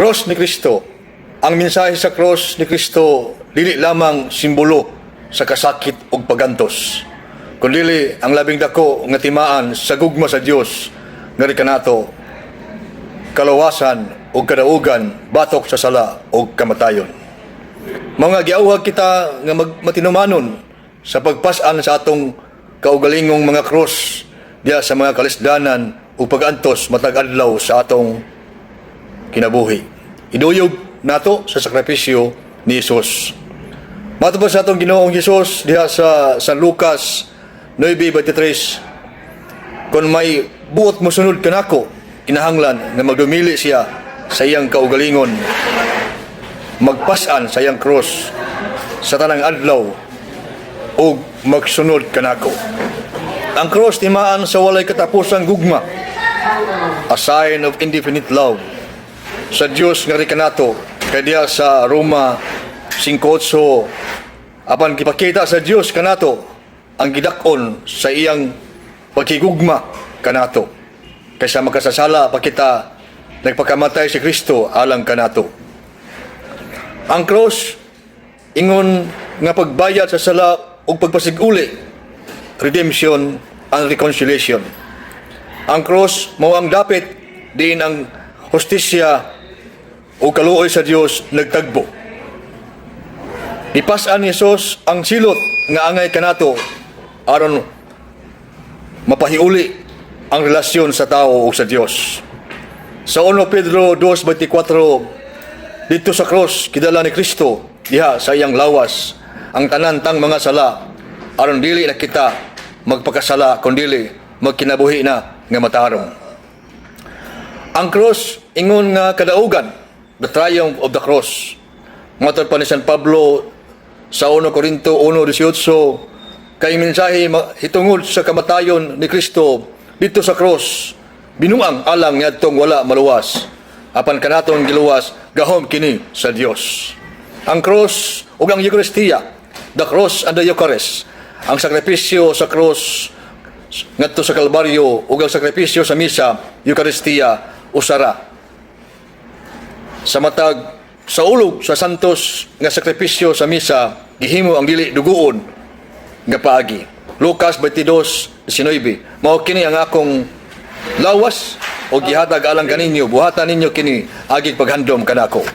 Cross ni Kristo. Ang mensahe sa cross ni Kristo dili lamang simbolo sa kasakit ug pagantos, kundi ang labing dako nga timaan sa gugma sa Dios nga kanato kalawasan ug kadaugan batok sa sala ug kamatayon. Mga giawhag kita nga matinumanon sa pagpas-an sa atong kaugalingong mga cross diya sa mga kalisdanan ug pag-antos matag adlaw sa atong kinabuhi. Iduyog nato sa sakripisyo ni Jesus. Matubos sa atong Ginoong Jesus diha sa San Lucas 9:23, kung may buot mo sunod kanako, kinahanglan na magdumili siya sa iyang kaugalingon, magpasan sa iyang cross sa tanang adlaw ug magsunod kanako. Ang cross timaan sa walay katapusang gugma, a sign of indefinite love sa Dios nga kanato. Kaya diya sa Roma 5:8, apan gipakita sa Dios kanato ang gidakon sa iyang pagkigugma kanato, kaysa makasasala pa kita nagpakamatay si Kristo alang kanato. Ang cross ingon nga pagbayad sa sala ug pagpasiguli, redemption and reconciliation. Ang cross mao ang dapit diin ang hustisya o kaluoy sa Dios nagtagbo. Ipas-an ni Jesus ang silot nga angay kanato aron mapahiuli ang relasyon sa tao o sa Dios. Sa 1 Pedro 2:24, dito sa cross kidala ni Kristo diha sa iyang lawas ang tanantang mga sala aron dili na kita magpakasala kundi magkinabuhi na nga matarong. Ang cross ingon nga kadaugan, the triumph of the cross. Matod pa ni San Pablo sa 1 Corinto 1:18, kay mensahe hitungod sa kamatayon ni Kristo dito sa cross, binuang alang ngadtong wala maluwas, apan kanaton giluwas gahom kini sa Dios. Ang cross ug ang Eucharistia, the cross and the Eucharist, ang sakripisyo sa cross ngadto sa Kalbaryo ug ang sakripisyo sa misa, Eucharistia, usara. Sa matag sa ulog sa santos nga sakripisyo sa misa, gihimo ang dili duguon nga paagi. Lucas 22:19, mao kini ang akong lawas o gihatag alang kaninyo, buhatan ninyo kini agig paghandom kanako.